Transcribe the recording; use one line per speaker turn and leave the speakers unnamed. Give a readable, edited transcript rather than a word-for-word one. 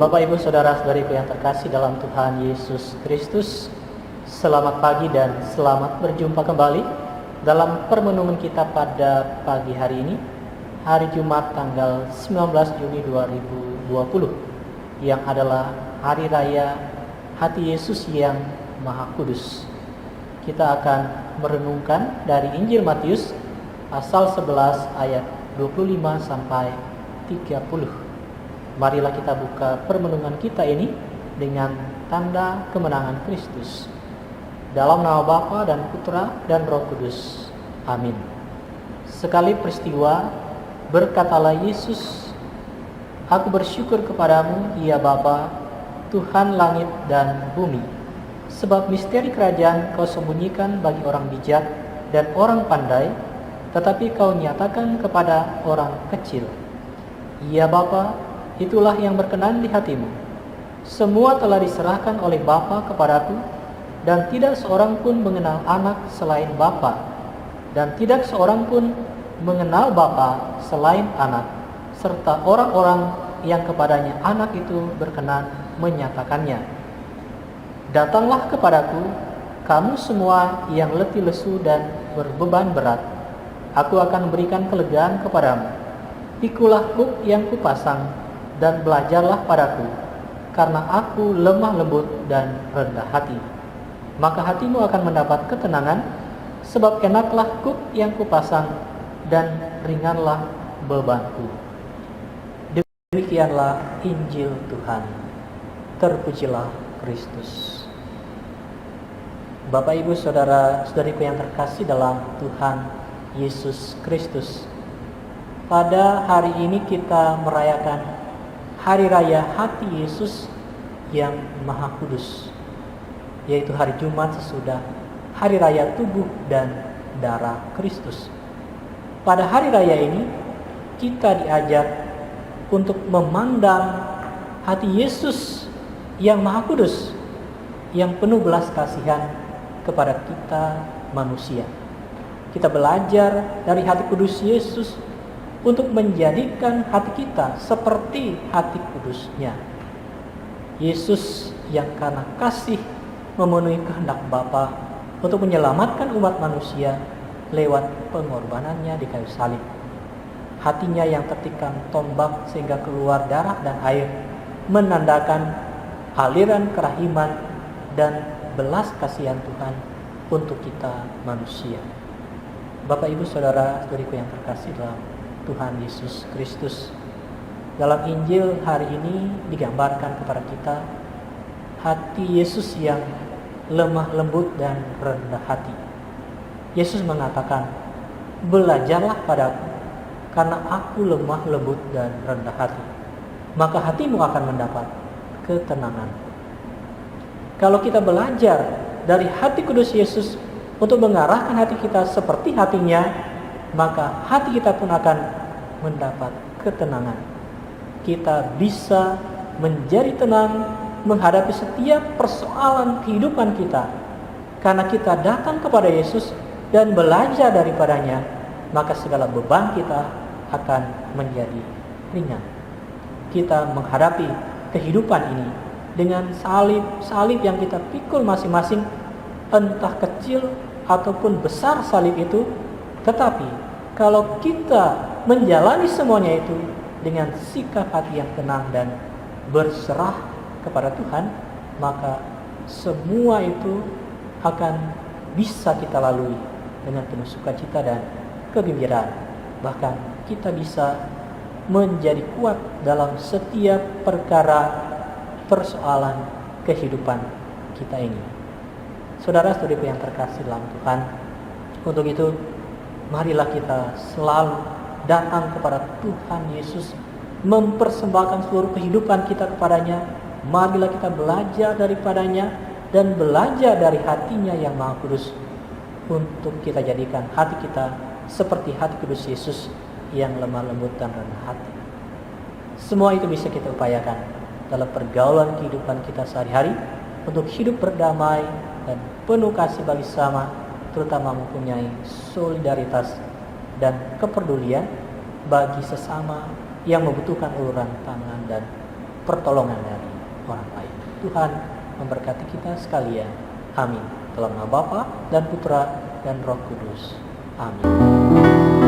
Bapak, Ibu, Saudara-saudariku yang terkasih dalam Tuhan Yesus Kristus, selamat pagi dan selamat berjumpa kembali dalam permenungan kita pada pagi hari ini, hari Jumat tanggal 19 Juni 2020, yang adalah Hari Raya Hati Yesus yang Maha Kudus. Kita akan merenungkan dari Injil Matius pasal 11 ayat 25 sampai 30. Marilah kita buka permenungan kita ini dengan tanda kemenangan Kristus. Dalam nama Bapa dan Putra dan Roh Kudus. Amin. Sekali peristiwa, berkatalah Yesus, "Aku bersyukur kepadamu, ya Bapa, Tuhan langit dan bumi, sebab misteri kerajaan kau sembunyikan bagi orang bijak dan orang pandai, tetapi kau nyatakan kepada orang kecil. Ya Bapa, itulah yang berkenan di hatimu. Semua telah diserahkan oleh Bapa kepadaku, dan tidak seorang pun mengenal anak selain Bapa, dan tidak seorang pun mengenal Bapa selain anak, serta orang-orang yang kepadanya anak itu berkenan menyatakannya. Datanglah kepadaku, kamu semua yang letih lesu dan berbeban berat, aku akan berikan kelegaan kepadamu. Pikulah kuk yang kupasang, dan belajarlah padaku, karena aku lemah lembut dan rendah hati. Maka hatimu akan mendapat ketenangan, sebab enaklah kuk yang kupasang, dan ringanlah bebanku." Demikianlah Injil Tuhan. Terpujilah Kristus. Bapak, Ibu, Saudara-saudariku yang terkasih dalam Tuhan Yesus Kristus, pada hari ini kita merayakan Hari Raya Hati Yesus yang Maha Kudus, yaitu hari Jumat sesudah Hari Raya Tubuh dan Darah Kristus. Pada hari raya ini kita diajak untuk memandang hati Yesus yang Maha Kudus, yang penuh belas kasihan kepada kita manusia. Kita belajar dari hati kudus Yesus untuk menjadikan hati kita seperti hati kudusnya. Yesus yang karena kasih memenuhi kehendak Bapa untuk menyelamatkan umat manusia lewat pengorbanannya di kayu salib. Hatinya yang tertikam tombak sehingga keluar darah dan air, menandakan aliran kerahiman dan belas kasihan Tuhan untuk kita manusia. Bapak, Ibu, Saudara-saudariku yang terkasih dalam Tuhan Yesus Kristus, dalam Injil hari ini digambarkan kepada kita hati Yesus yang lemah lembut dan rendah hati. Yesus mengatakan, "Belajarlah padaku, karena aku lemah lembut dan rendah hati, maka hatimu akan mendapat ketenangan." Kalau kita belajar dari hati kudus Yesus untuk mengarahkan hati kita seperti hatinya, maka hati kita pun akan mendapat ketenangan. Kita bisa menjadi tenang menghadapi setiap persoalan kehidupan kita, karena kita datang kepada Yesus dan belajar daripadanya, maka segala beban kita akan menjadi ringan. Kita menghadapi kehidupan ini dengan salib yang kita pikul masing-masing, entah kecil ataupun besar salib itu. Tetapi kalau kita menjalani semuanya itu dengan sikap hati yang tenang dan berserah kepada Tuhan, maka semua itu akan bisa kita lalui dengan penuh sukacita dan kegembiraan. Bahkan kita bisa menjadi kuat dalam setiap perkara persoalan kehidupan kita ini. Saudara-saudariku yang terkasih dalam Tuhan, untuk itu marilah kita selalu datang kepada Tuhan Yesus, mempersembahkan seluruh kehidupan kita kepadanya. Marilah kita belajar daripadanya dan belajar dari hatinya yang Maha Kudus, untuk kita jadikan hati kita seperti hati kudus Yesus yang lemah lembut dan rendah hati. Semua itu bisa kita upayakan dalam pergaulan kehidupan kita sehari-hari untuk hidup berdamai dan penuh kasih bagi sesama, terutama mempunyai solidaritas dan kepedulian bagi sesama yang membutuhkan uluran tangan dan pertolongan dari orang lain. Tuhan memberkati kita sekalian. Amin. Dalam nama Bapa dan Putra dan Roh Kudus. Amin.